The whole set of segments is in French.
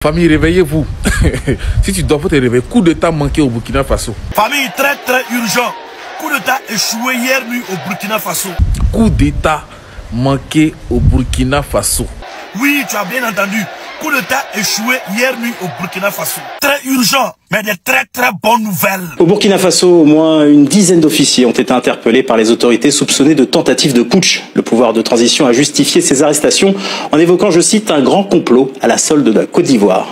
Famille, réveillez-vous. Si tu dois te réveiller, coup d'état manqué au Burkina Faso. Famille, très urgent. Coup d'état échoué hier nuit au Burkina Faso. Coup d'état manqué au Burkina Faso. Oui, tu as bien entendu. Coup d'état échoué hier nuit au Burkina Faso. Très urgent, mais des très bonnes nouvelles. Au Burkina Faso, au moins une dizaine d'officiers ont été interpellés par les autorités soupçonnés de tentative de putsch. Le pouvoir de transition a justifié ces arrestations en évoquant, je cite, un grand complot à la solde de la Côte d'Ivoire.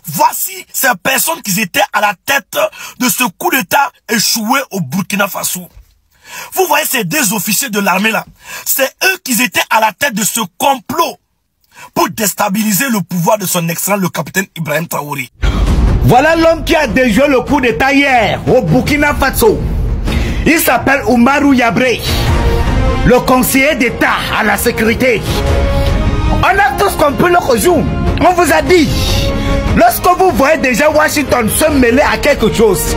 Voici ces personnes qui étaient à la tête de ce coup d'état échoué au Burkina Faso. Vous voyez ces deux officiers de l'armée là, c'est eux qui étaient à la tête de ce complot pour déstabiliser le pouvoir de son excellent, le capitaine Ibrahim Traoré. Voilà l'homme qui a déjoué le coup d'état hier au Burkina Faso. Il s'appelle Oumarou Yabré, le conseiller d'état à la sécurité. On a tous compris le jour. On vous a dit, lorsque vous voyez déjà Washington se mêler à quelque chose,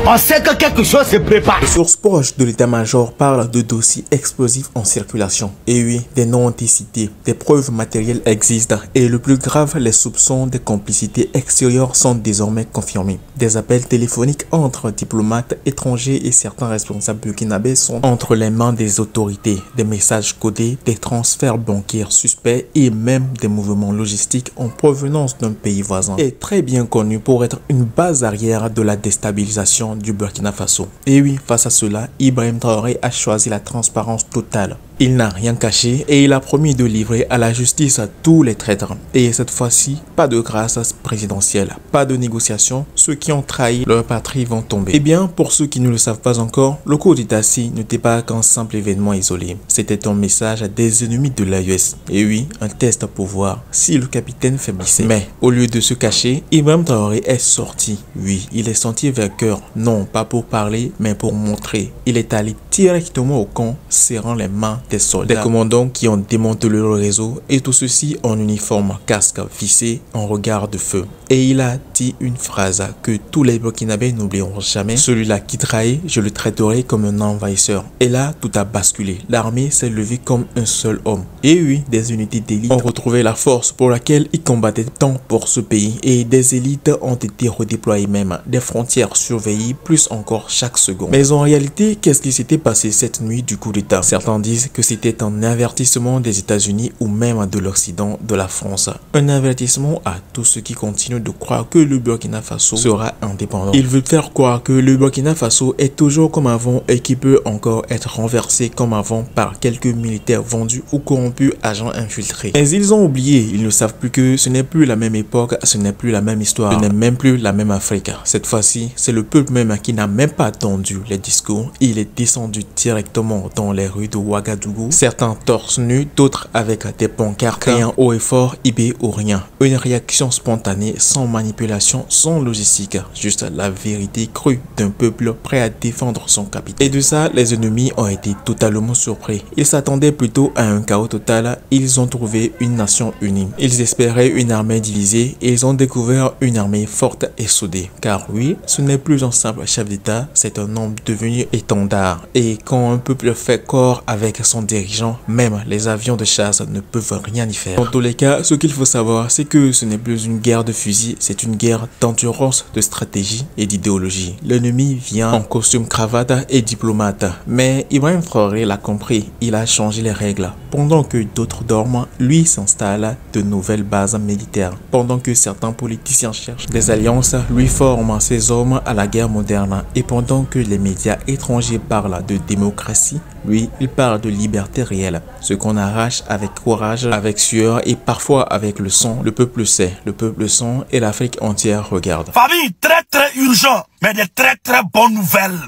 on sait que quelque chose se prépare. Les sources proches de l'état-major parlent de dossiers explosifs en circulation. Et oui, des noms ont été cités, des preuves matérielles existent. Et le plus grave, les soupçons de complicité extérieure sont désormais confirmés. Des appels téléphoniques entre diplomates étrangers et certains responsables burkinabés sont entre les mains des autorités. Des messages codés, des transferts bancaires suspects et même des mouvements logistiques en provenance d'un pays voisin. Et très bien connu pour être une base arrière de la déstabilisation du Burkina Faso. Et oui, face à cela, Ibrahim Traoré a choisi la transparence totale. Il n'a rien caché et il a promis de livrer à la justice à tous les traîtres. Et cette fois-ci, pas de grâce présidentielle, pas de négociation. Ceux qui ont trahi leur patrie vont tomber. Eh bien, pour ceux qui ne le savent pas encore, le coup d'État-ci n'était pas qu'un simple événement isolé. C'était un message à des ennemis de l'AES. Et oui, un test pour voir si le capitaine faiblissait. Mais au lieu de se cacher, Ibrahim Traoré est sorti. Oui, il est sorti vainqueur. Non, pas pour parler, mais pour montrer. Il est allé directement au camp, serrant les mains des soldats, des commandants qui ont démantelé le réseau, et tout ceci en uniforme, casque vissé, en regard de feu. Et il a dit une phrase que tous les Burkinabés n'oublieront jamais. Celui-là qui trahit, je le traiterai comme un envahisseur. Et là, tout a basculé. L'armée s'est levée comme un seul homme. Et oui, des unités d'élite ont retrouvé la force pour laquelle ils combattaient tant pour ce pays. Et des élites ont été redéployées même. Des frontières surveillées, plus encore chaque seconde. Mais en réalité, qu'est-ce qui s'était passé cette nuit du coup d'État? Certains disent que c'était un avertissement des États-Unis ou même de l'Occident, de la France. Un avertissement à tous ceux qui continuent de croire que le Burkina Faso sera indépendant. Ils veulent faire croire que le Burkina Faso est toujours comme avant et qui peut encore être renversé comme avant par quelques militaires vendus ou corrompus agents infiltrés. Mais ils ont oublié, ils ne savent plus que ce n'est plus la même époque, ce n'est plus la même histoire, ce n'est même plus la même Afrique. Cette fois-ci, c'est le peuple même qui n'a même pas attendu les discours. Il est descendu directement dans les rues de Ouagadougou. Certains torse nus, d'autres avec des pancartes criant haut et fort, IB ou rien. Une réaction spontanée, sans manipulation, sans logistique. Juste la vérité crue d'un peuple prêt à défendre son capitaine. Et de ça, les ennemis ont été totalement surpris. Ils s'attendaient plutôt à un chaos total. Ils ont trouvé une nation unie. Ils espéraient une armée divisée et ils ont découvert une armée forte et soudée. Car oui, ce n'est plus un simple chef d'État, c'est un homme devenu étendard. Et quand un peuple fait corps avec son dirigeant, même les avions de chasse ne peuvent rien y faire. Dans tous les cas, ce qu'il faut savoir, c'est que ce n'est plus une guerre de fusil, c'est une guerre d'endurance, de stratégie et d'idéologie. L'ennemi vient en costume cravate et diplomate. Mais Ibrahim Traoré l'a compris, il a changé les règles. Pendant que d'autres dorment, lui s'installe de nouvelles bases militaires. Pendant que certains politiciens cherchent des alliances, lui forme ses hommes à la guerre moderne. Et pendant que les médias étrangers parlent de démocratie, lui, il parle de liberté réelle. Ce qu'on arrache avec courage, avec sueur et parfois avec le sang, le peuple sait, le peuple sent et l'Afrique entière regarde. Famille, très urgent, mais des très bonnes nouvelles.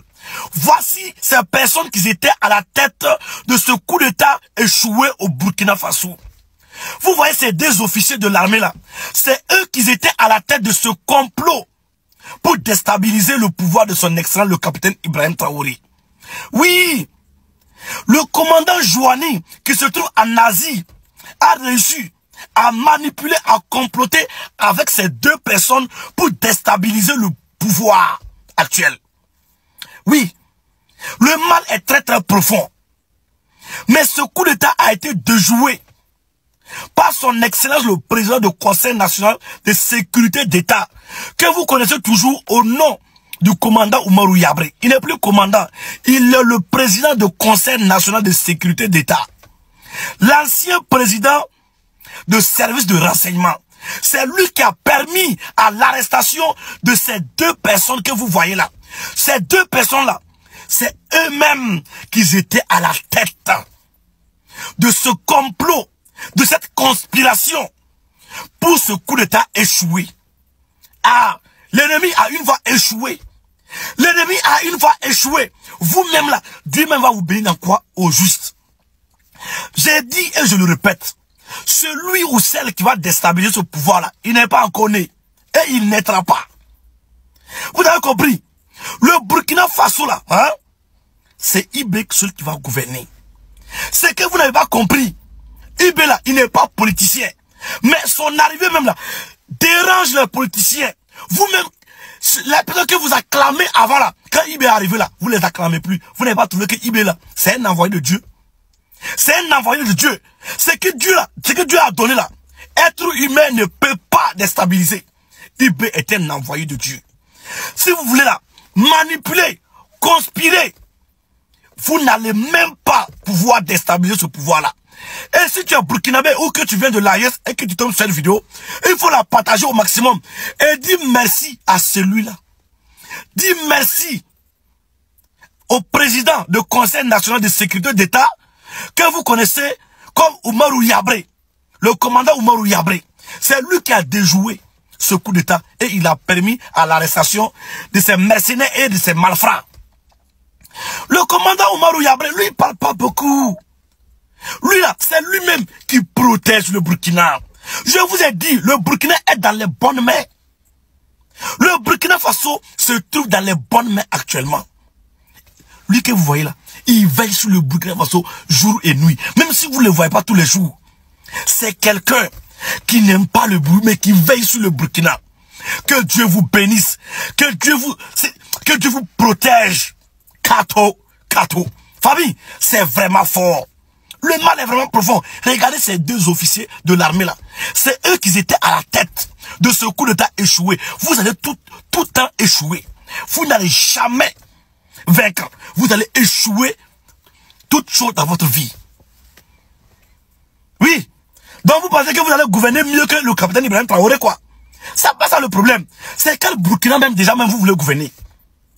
Voici ces personnes qui étaient à la tête de ce coup d'état échoué au Burkina Faso. Vous voyez ces deux officiers de l'armée là, c'est eux qui étaient à la tête de ce complot pour déstabiliser le pouvoir de son excellent, le capitaine Ibrahim Traoré. Oui, le commandant Jouani, qui se trouve en Asie, a réussi à manipuler, à comploter avec ces deux personnes pour déstabiliser le pouvoir actuel. Oui, le mal est très profond. Mais ce coup d'état a été déjoué par son excellence le président du Conseil national de sécurité d'État, que vous connaissez toujours au nom du commandant Oumarou Yabré. Il n'est plus commandant, il est le président du Conseil national de sécurité d'État. L'ancien président de service de renseignement. C'est lui qui a permis à l'arrestation de ces deux personnes que vous voyez là. Ces deux personnes-là, c'est eux-mêmes qui étaient à la tête de ce complot, de cette conspiration pour ce coup d'État échoué. Ah, l'ennemi a une fois échoué. L'ennemi a une fois échoué. Vous-même là, Dieu même va vous bénir dans quoi? Au juste. J'ai dit et je le répète, celui ou celle qui va déstabiliser ce pouvoir-là, il n'est pas encore né. Et il naîtra pas. Vous avez compris? Le Burkina Faso là, hein, c'est Ibé seul qui va gouverner. C'est que vous n'avez pas compris. Ibé là, il n'est pas politicien. Mais son arrivée même là, dérange les politiciens. Vous-même, les personnes que vous acclamez avant là, quand Ibé est arrivé là, vous ne les acclamez plus. Vous n'avez pas trouvé que Ibé là, c'est un envoyé de Dieu. C'est un envoyé de Dieu. C'est que Dieu a donné là. Être humain ne peut pas déstabiliser. Ibé est un envoyé de Dieu. Si vous voulez là, manipuler, conspirer, vous n'allez même pas pouvoir déstabiliser ce pouvoir-là. Et si tu es burkinabé ou que tu viens de l'AES et que tu tombes sur cette vidéo, il faut la partager au maximum. Et dis merci à celui-là. Dis merci au président du Conseil national de sécurité d'État que vous connaissez comme Oumarou Yabré. Le commandant Oumarou Yabré. C'est lui qui a déjoué ce coup d'État et il a permis à l'arrestation de ces mercenaires et de ces malfrats. Le commandant Oumarou Yabré, lui, il ne parle pas beaucoup. Lui là, c'est lui-même qui protège le Burkina. Je vous ai dit, le Burkina est dans les bonnes mains. Le Burkina Faso se trouve dans les bonnes mains actuellement. Lui que vous voyez là, il veille sur le Burkina Faso jour et nuit. Même si vous ne le voyez pas tous les jours. C'est quelqu'un qui n'aime pas le bruit, mais qui veille sur le Burkina. Que Dieu vous bénisse. Que Dieu vous protège. Kato. Famille, c'est vraiment fort. Le mal est vraiment profond. Regardez ces deux officiers de l'armée là. C'est eux qui étaient à la tête de ce coup d'État échoué. Vous allez tout le temps échouer. Vous n'allez jamais vaincre. Vous allez échouer toutes choses dans votre vie. Oui. Donc vous pensez que vous allez gouverner mieux que le capitaine Ibrahim Traoré quoi? C'est pas ça le problème. C'est quel Burkina même déjà même vous voulez gouverner?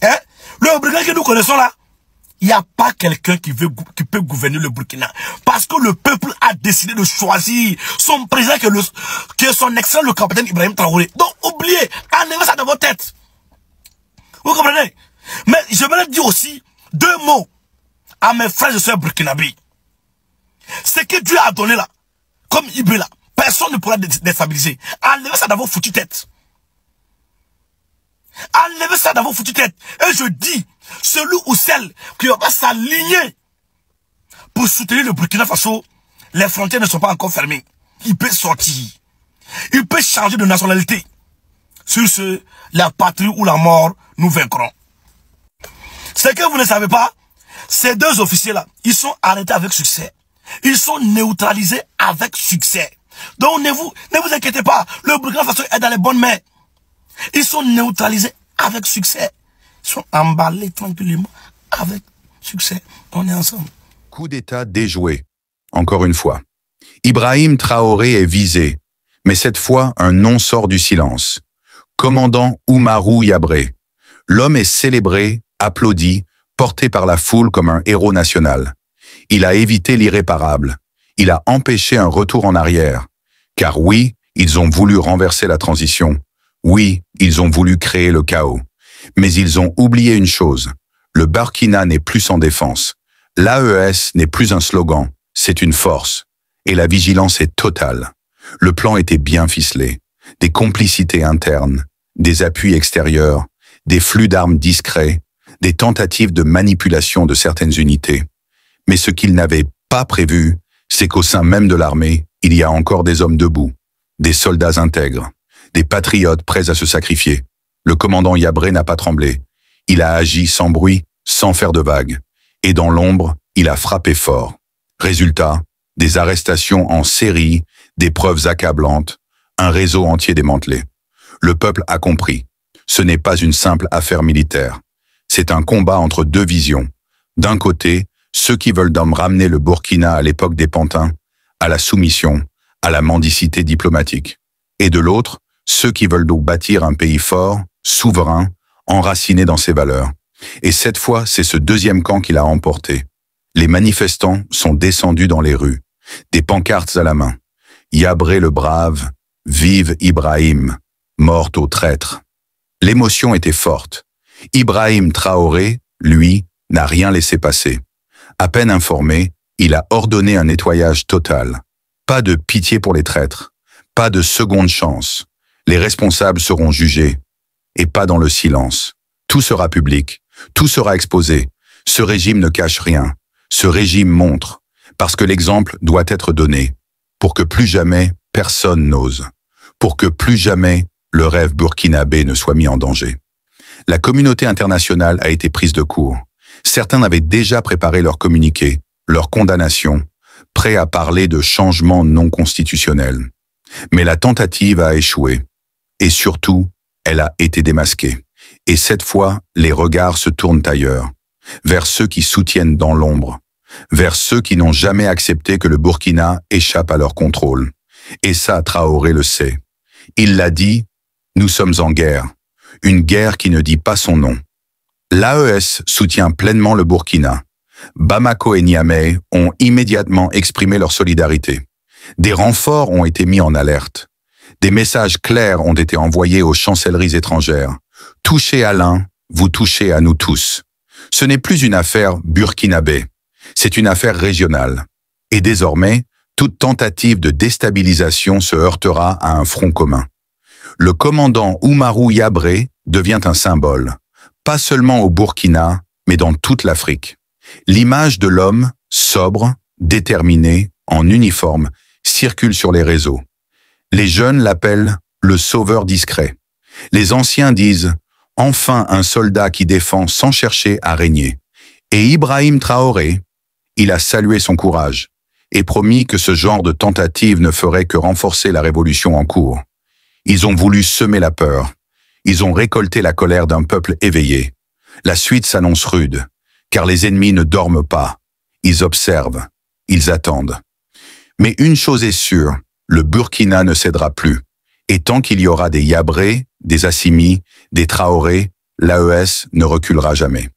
Hein? Le Burkina que nous connaissons là, il n'y a pas quelqu'un qui peut gouverner le Burkina. Parce que le peuple a décidé de choisir son président qui est son excellent, le capitaine Ibrahim Traoré. Donc, oubliez, enlevez ça dans votre tête. Vous comprenez? Mais je voudrais dire aussi deux mots à mes frères et sœurs burkinabés. Ce que Dieu a donné là, comme Ibé là, personne ne pourra déstabiliser. Enlevez ça dans vos foutues têtes. Enlevez ça dans vos foutues têtes. Et je dis, celui ou celle qui va s'aligner pour soutenir le Burkina Faso, les frontières ne sont pas encore fermées. Il peut sortir. Il peut changer de nationalité. Sur ce, la patrie ou la mort, nous vaincrons. Ce que vous ne savez pas, ces deux officiers-là, ils sont arrêtés avec succès. Ils sont neutralisés avec succès. Donc ne vous inquiétez pas, le Burkina Faso est dans les bonnes mains. Ils sont neutralisés avec succès. Ils sont emballés tranquillement avec succès. On est ensemble. Coup d'État déjoué. Encore une fois. Ibrahim Traoré est visé. Mais cette fois, un nom sort du silence. Commandant Oumarou Yabré. L'homme est célébré, applaudi, porté par la foule comme un héros national. Il a évité l'irréparable. Il a empêché un retour en arrière. Car oui, ils ont voulu renverser la transition. Oui, ils ont voulu créer le chaos. Mais ils ont oublié une chose. Le Burkina n'est plus sans défense. L'AES n'est plus un slogan, c'est une force. Et la vigilance est totale. Le plan était bien ficelé. Des complicités internes, des appuis extérieurs, des flux d'armes discrets, des tentatives de manipulation de certaines unités. Mais ce qu'ils n'avaient pas prévu, c'est qu'au sein même de l'armée, il y a encore des hommes debout, des soldats intègres, des patriotes prêts à se sacrifier. Le commandant Yabré n'a pas tremblé. Il a agi sans bruit, sans faire de vagues. Et dans l'ombre, il a frappé fort. Résultat, des arrestations en série, Des preuves accablantes, un réseau entier démantelé. Le peuple a compris. Ce n'est pas une simple affaire militaire. C'est un combat entre deux visions. D'un côté, ceux qui veulent ramener le Burkina à l'époque des pantins, à la soumission, à la mendicité diplomatique. Et de l'autre, ceux qui veulent donc bâtir un pays fort, souverain, enraciné dans ses valeurs. Et cette fois, c'est ce deuxième camp qui l'a emporté. Les manifestants sont descendus dans les rues, des pancartes à la main. Yabré le brave, vive Ibrahim, morte aux traîtres. L'émotion était forte. Ibrahim Traoré, lui, n'a rien laissé passer. À peine informé, il a ordonné un nettoyage total. Pas de pitié pour les traîtres, pas de seconde chance. Les responsables seront jugés, et pas dans le silence. Tout sera public, tout sera exposé. Ce régime ne cache rien. Ce régime montre, parce que l'exemple doit être donné, pour que plus jamais personne n'ose, pour que plus jamais le rêve burkinabé ne soit mis en danger. La communauté internationale a été prise de court. Certains avaient déjà préparé leur communiqué, leur condamnation, prêts à parler de changements non constitutionnels. Mais la tentative a échoué. Et surtout, elle a été démasquée. Et cette fois, les regards se tournent ailleurs, vers ceux qui soutiennent dans l'ombre, vers ceux qui n'ont jamais accepté que le Burkina échappe à leur contrôle. Et ça, Traoré le sait. Il l'a dit, nous sommes en guerre. Une guerre qui ne dit pas son nom. L'AES soutient pleinement le Burkina. Bamako et Niamey ont immédiatement exprimé leur solidarité. Des renforts ont été mis en alerte. Des messages clairs ont été envoyés aux chancelleries étrangères. Touchez à l'un, vous touchez à nous tous. Ce n'est plus une affaire burkinabé, c'est une affaire régionale. Et désormais, toute tentative de déstabilisation se heurtera à un front commun. Le commandant Oumarou Yabré devient un symbole, pas seulement au Burkina, mais dans toute l'Afrique. L'image de l'homme, sobre, déterminé, en uniforme, circule sur les réseaux. Les jeunes l'appellent le sauveur discret. Les anciens disent « enfin un soldat qui défend sans chercher à régner ». Et Ibrahim Traoré, il a salué son courage et promis que ce genre de tentative ne ferait que renforcer la révolution en cours. Ils ont voulu semer la peur. Ils ont récolté la colère d'un peuple éveillé. La suite s'annonce rude, car les ennemis ne dorment pas. Ils observent, ils attendent. Mais une chose est sûre, le Burkina ne cédera plus. Et tant qu'il y aura des Yabré, des Assimi, des Traoré, l'AES ne reculera jamais.